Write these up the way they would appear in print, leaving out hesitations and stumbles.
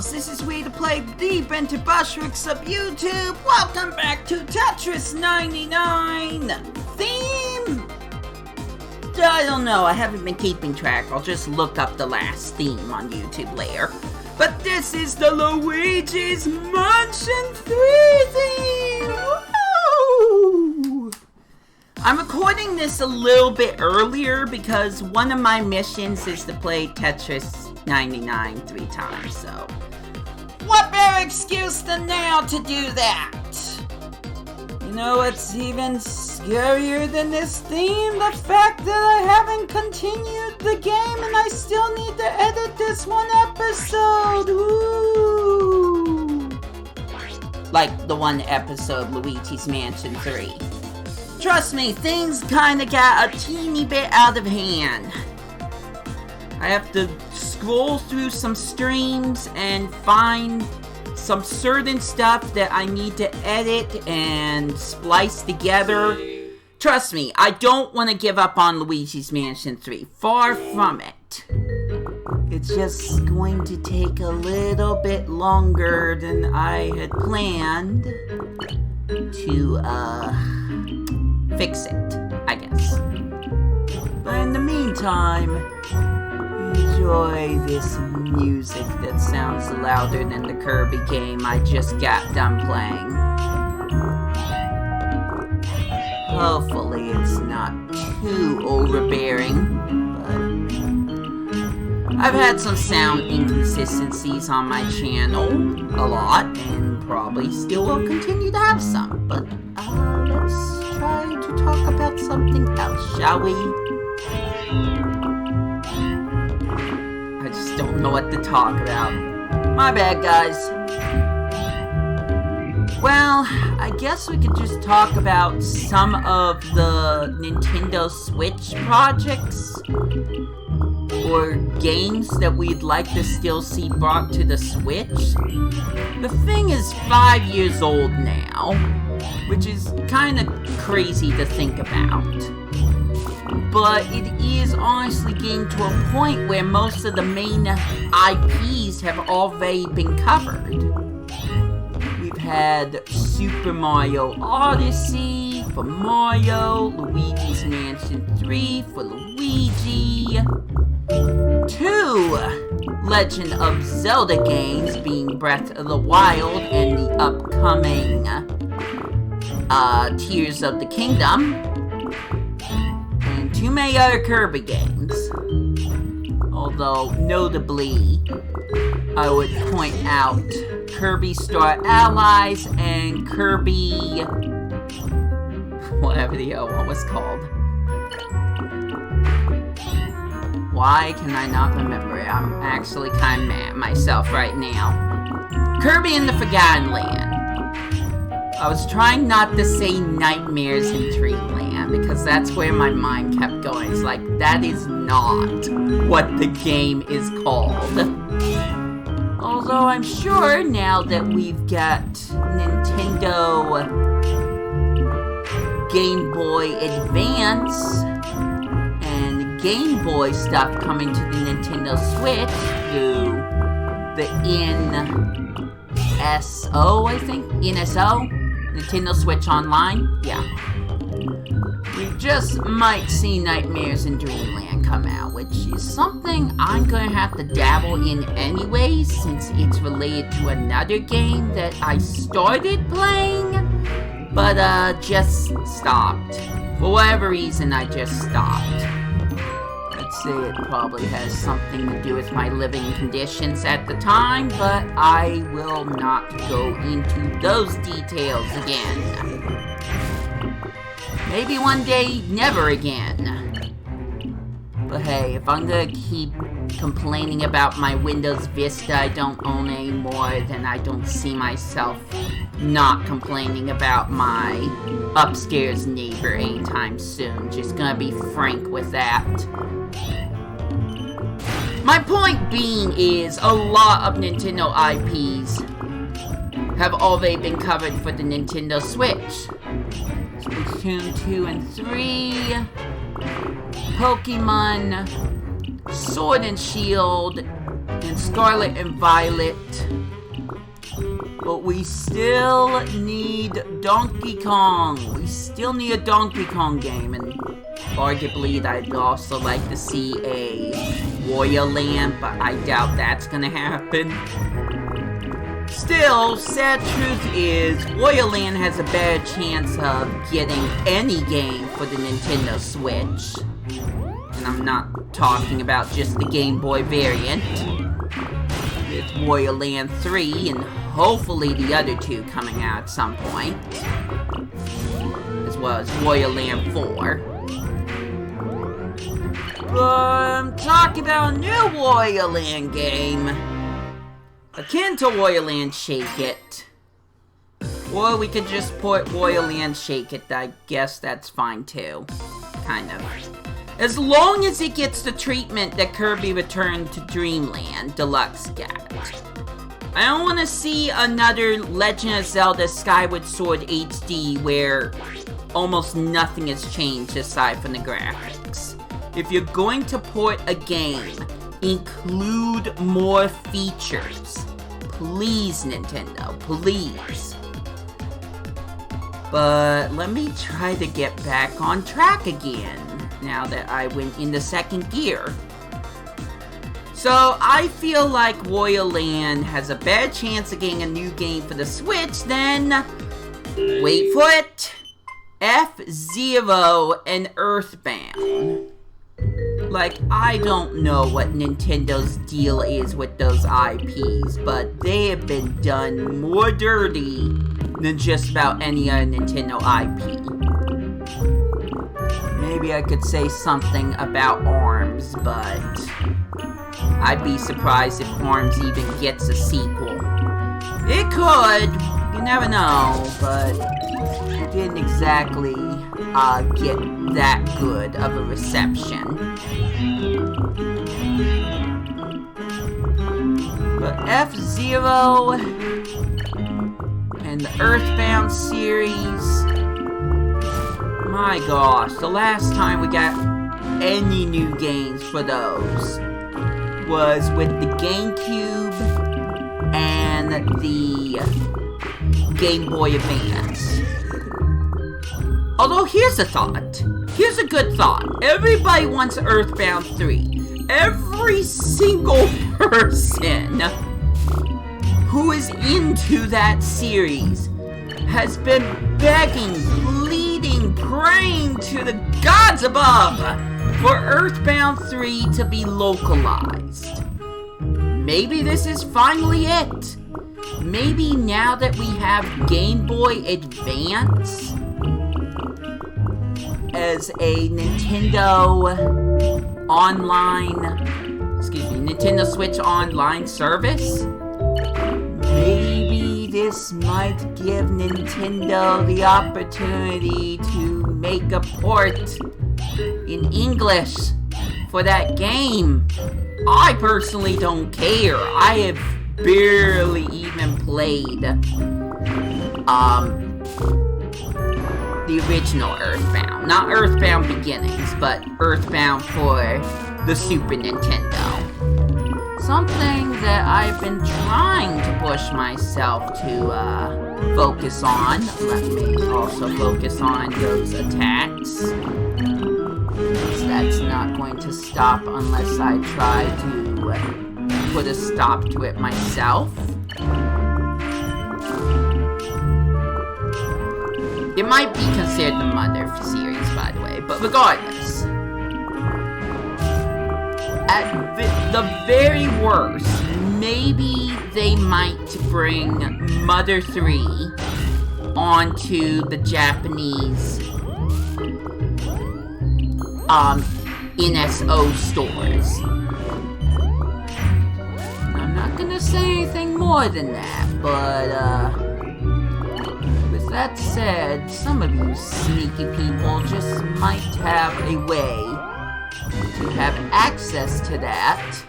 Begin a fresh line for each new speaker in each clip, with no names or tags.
yourselves. This is Wii2PLAY, the Bented Bushwicks of YouTube. Welcome back to Tetris 99 theme. I don't know, I haven't been keeping track. I'll just look up the last theme on YouTube later. But this is the Luigi's Mansion 3 theme. Woo! I'm recording this a little bit earlier because one of my missions is to play Tetris 99 3 times, so what better excuse than now to do that? You know what's even scarier than this theme? The fact that I haven't continued the game and I still need to edit this one episode. Ooh. Like the one episode, Luigi's Mansion 3. Trust me, things kinda got a teeny bit out of hand. I have to scroll through some streams and find some certain stuff that I need to edit and splice together. Trust me, I don't want to give up on Luigi's Mansion 3. Far from it. It's just going to take a little bit longer than I had planned to, fix it, I guess. But in the meantime, enjoy this music that sounds louder than the Kirby game I just got done playing. Hopefully it's not too overbearing, but I've had some sound inconsistencies on my channel, a lot, and probably still will continue to have some, but let's try to talk about something else, shall we? I just don't know what to talk about. My bad, guys. Well, I guess we could just talk about some of the Nintendo Switch projects or games that we'd like to still see brought to the Switch. The thing is 5 years old now, which is kind of crazy to think about. But it is honestly getting to a point where most of the main IPs have already been covered. We've had Super Mario Odyssey for Mario, Luigi's Mansion 3 for Luigi, 2 Legend of Zelda games being Breath of the Wild and the upcoming Tears of the Kingdom, and too many other Kirby games. Although, notably, I would point out Kirby Star Allies and Kirby... whatever the other one was called. Why can I not remember it? I'm actually kind of mad at myself right now. Kirby in the Forgotten Land. I was trying not to say Nightmares in Dreamland, because that's where my mind kept going. It's like, that is not what the game is called. Although I'm sure now that we've got Nintendo Game Boy Advance and Game Boy stuff coming to the Nintendo Switch through the NSO, I think? NSO? Nintendo Switch Online? Yeah. We just might see Nightmares in Dreamland come out, which is something I'm gonna have to dabble in anyway, since it's related to another game that I started playing, but just stopped. For whatever reason, I just stopped. I'd say it probably has something to do with my living conditions at the time, but I will not go into those details again. Maybe one day, never again. But hey, if I'm gonna keep complaining about my Windows Vista I don't own anymore, then I don't see myself not complaining about my upstairs neighbor anytime soon. Just gonna be frank with that. My point being is, a lot of Nintendo IPs have already been covered for the Nintendo Switch. Splatoon 2 and 3, Pokemon, Sword and Shield, and and Scarlet and Violet. But we still need Donkey Kong. We still need a Donkey Kong game, and arguably I'd also like to see a Royal Land, but I doubt that's gonna happen. Still, sad truth is, Royal Land has a better chance of getting any game for the Nintendo Switch. And I'm not talking about just the Game Boy variant. It's Royal Land 3, and hopefully the other two coming out at some point. As well as Royal Land 4. But I'm talking about a new Royal Land game. Akin to Royal Land Shake It. Or we could just put Royal Land Shake It. I guess that's fine too. Kind of. As long as it gets the treatment that Kirby Return to Dreamland Deluxe got. I don't want to see another Legend of Zelda Skyward Sword HD where almost nothing has changed aside from the graphics. If you're going to port a game, include more features. Please, Nintendo, please. But let me try to get back on track again, now that I went into second gear. So, I feel like Royal Land has a better chance of getting a new game for the Switch than, wait for it, F-Zero and Earthbound. Like, I don't know what Nintendo's deal is with those IPs, but they have been done more dirty than just about any other Nintendo IP. Maybe I could say something about ARMS, but I'd be surprised if ARMS even gets a sequel. It could, you never know, but it didn't exactly get that good of a reception. But F-Zero and the Earthbound series, my gosh, the last time we got any new games for those was with the GameCube and the Game Boy Advance. Although, here's a thought. Here's a good thought. Everybody wants Earthbound 3. Every single person who is into that series has been begging, pleading, praying to the gods above for Earthbound 3 to be localized. Maybe this is finally it. Maybe now that we have Game Boy Advance as a Nintendo Nintendo Switch online service, maybe this might give Nintendo the opportunity to make a port in English for that game. I personally don't care. I have barely even played the original Earthbound. Not Earthbound Beginnings, but Earthbound for the Super Nintendo. Something that I've been trying to push myself to focus on. Let me also focus on those attacks. That's not going to stop unless I try to put a stop to it myself. It might be considered the mother series, by the way, but regardless. At the very worst, maybe they might bring Mother 3 onto the Japanese NSO stores. I'm not gonna say anything more than that, but with that said, some of you sneaky people just might have a way to have access to that.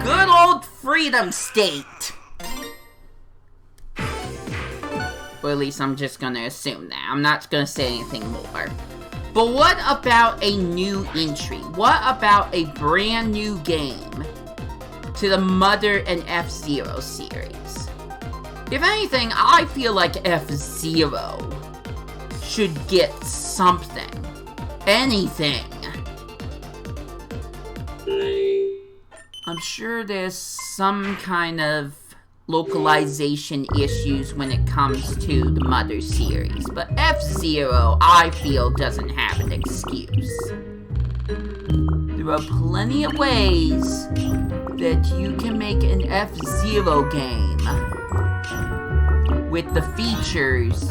Good old Freedom State! Or at least I'm just gonna assume that. I'm not gonna say anything more. But what about a new entry? What about a brand new game to the Mother and F-Zero series. If anything, I feel like F-Zero should get something. Anything. I'm sure there's some kind of localization issues when it comes to the Mother series, but F-Zero, I feel, doesn't have an excuse. There are plenty of ways that you can make an F-Zero game with the features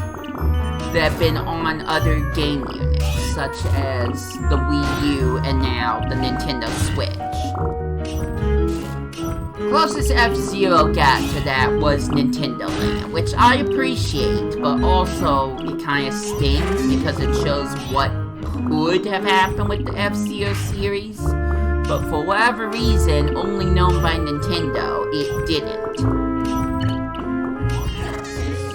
that have been on other game units, such as the Wii U and now the Nintendo Switch. Closest F-Zero got to that was Nintendo Land, which I appreciate, but also it kind of stings because it shows what could have happened with the F-Zero series, but for whatever reason, only known by Nintendo, it didn't.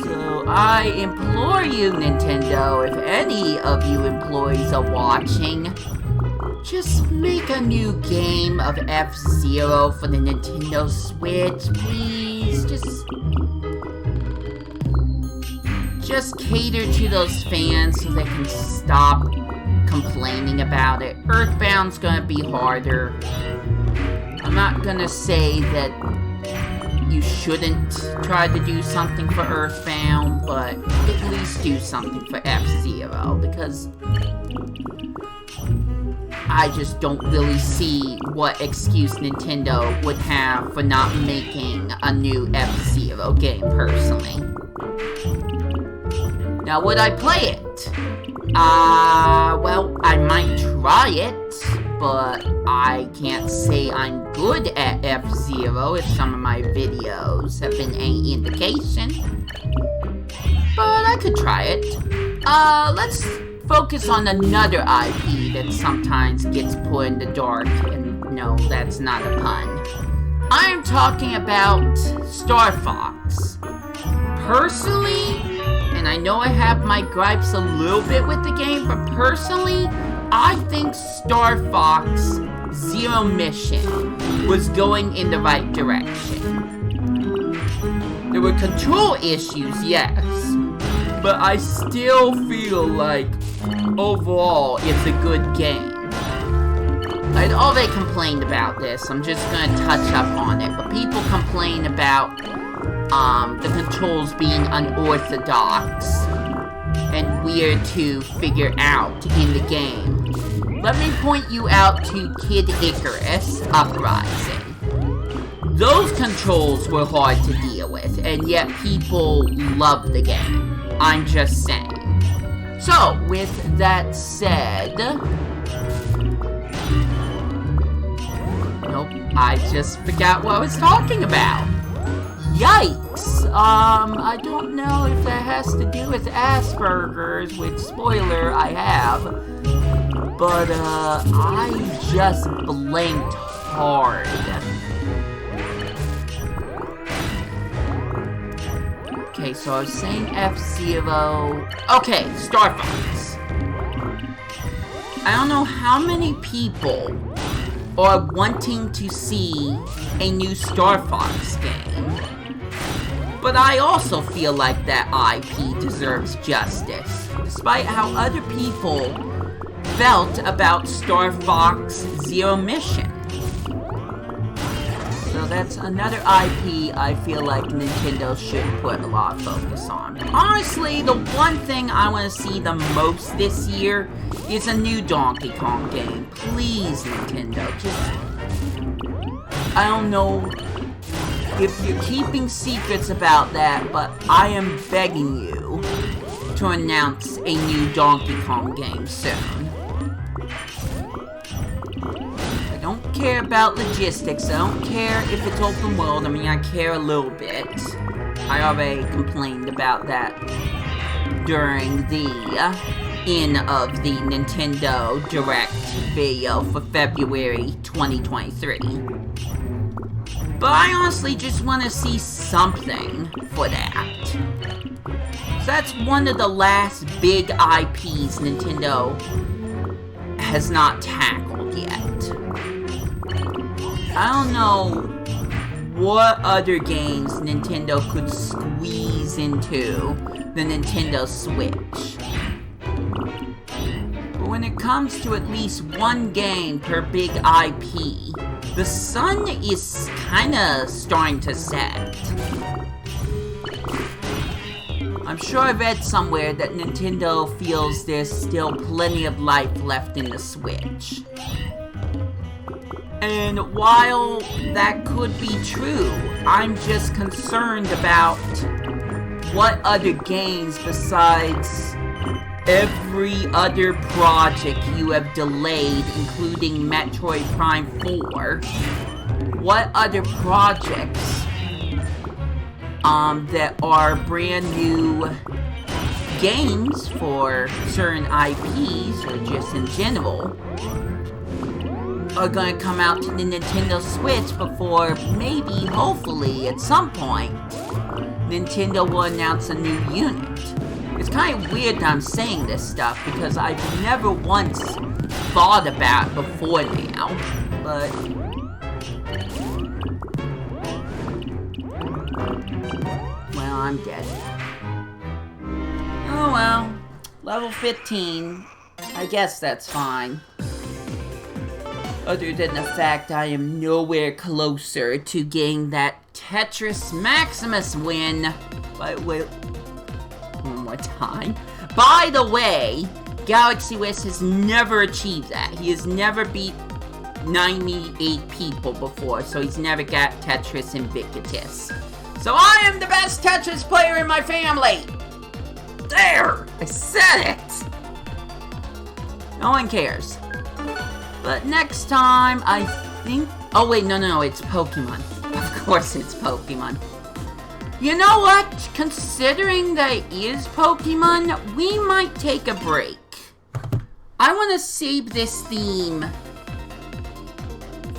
So I implore you, Nintendo, if any of you employees are watching, just make a new game of F-Zero for the Nintendo Switch, please. Just cater to those fans so they can stop complaining about it. Earthbound's gonna be harder. I'm not gonna say that you shouldn't try to do something for Earthbound, but at least do something for F-Zero, because I just don't really see what excuse Nintendo would have for not making a new F-Zero game, personally. Now, would I play it? Well, I might try it, but I can't say I'm good at F-Zero if some of my videos have been any indication. But I could try it. Let's focus on another IP that sometimes gets put in the dark, and no, that's not a pun. I'm talking about Star Fox. Personally, and I know I have my gripes a little bit with the game, but personally, I think Star Fox Zero Mission was going in the right direction. There were control issues, yes, but I still feel like overall it's a good game. I know they complained about this, I'm just gonna touch up on it, but people complain about the controls being unorthodox and weird to figure out in the game. Let me point you out to Kid Icarus Uprising. Those controls were hard to deal with, and yet people love the game. I'm just saying. So, with that said... Nope, I just forgot what I was talking about. Yikes! I don't know if that has to do with Asperger's, which, spoiler, I have. But, I just blanked hard. Okay, so I was saying F-Zero... Okay, Star Fox. I don't know how many people are wanting to see a new Star Fox game, but I also feel like that IP deserves justice, despite how other people felt about Star Fox Zero Mission. So that's another IP I feel like Nintendo should put a lot of focus on. Honestly, the one thing I want to see the most this year is a new Donkey Kong game. Please, Nintendo, I don't know if you're keeping secrets about that, but I am begging you to announce a new Donkey Kong game soon. I don't care about logistics, I don't care if it's open world, I mean I care a little bit. I already complained about that during the end of the Nintendo Direct video for February 2023. But I honestly just want to see something for that. So that's one of the last big IPs Nintendo has not tackled yet. I don't know what other games Nintendo could squeeze into the Nintendo Switch. But when it comes to at least one game per big IP, the sun is kinda starting to set. I'm sure I read somewhere that Nintendo feels there's still plenty of life left in the Switch. And while that could be true, I'm just concerned about what other games besides every other project you have delayed, including Metroid Prime 4, what other projects that are brand new games for certain IPs, or just in general, are going to come out to the Nintendo Switch before maybe, hopefully, at some point, Nintendo will announce a new unit. It's kind of weird that I'm saying this stuff because I've never once thought about it before now, but well, I'm dead. Oh well, level 15, I guess that's fine. Other than the fact I am nowhere closer to getting that Tetris Maximus win. But wait, one more time. By the way, Galaxy West has never achieved that. He has never beat 98 people before, so he's never got Tetris Invictus. So I am the best Tetris player in my family! There! I said it! No one cares. But next time, I think... Oh wait, no, it's Pokemon. Of course it's Pokemon. You know what? Considering that it is Pokemon, we might take a break. I want to save this theme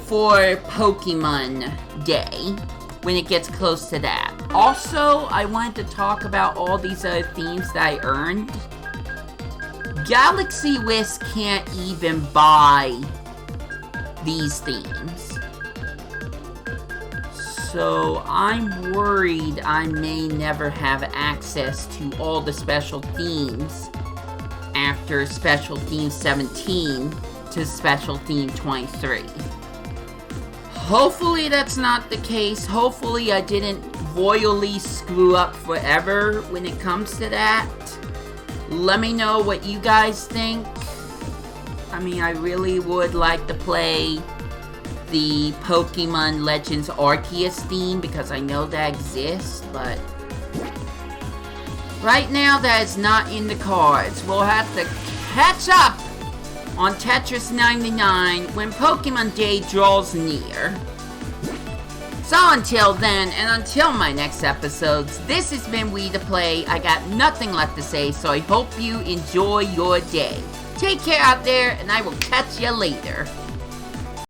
for Pokemon Day, when it gets close to that. Also, I wanted to talk about all these other themes that I earned. Galaxy West can't even buy these themes. So I'm worried I may never have access to all the special themes after Special Theme 17 to Special Theme 23. Hopefully that's not the case. Hopefully I didn't royally screw up forever when it comes to that. Let me know what you guys think. I mean, I really would like to play the Pokemon Legends Arceus theme because I know that exists, but right now that is not in the cards. We'll have to catch up on Tetris 99 when Pokemon Day draws near. So until then, and until my next episodes, this has been Wii2PLAY. I got nothing left to say, so I hope you enjoy your day. Take care out there, and I will catch you later.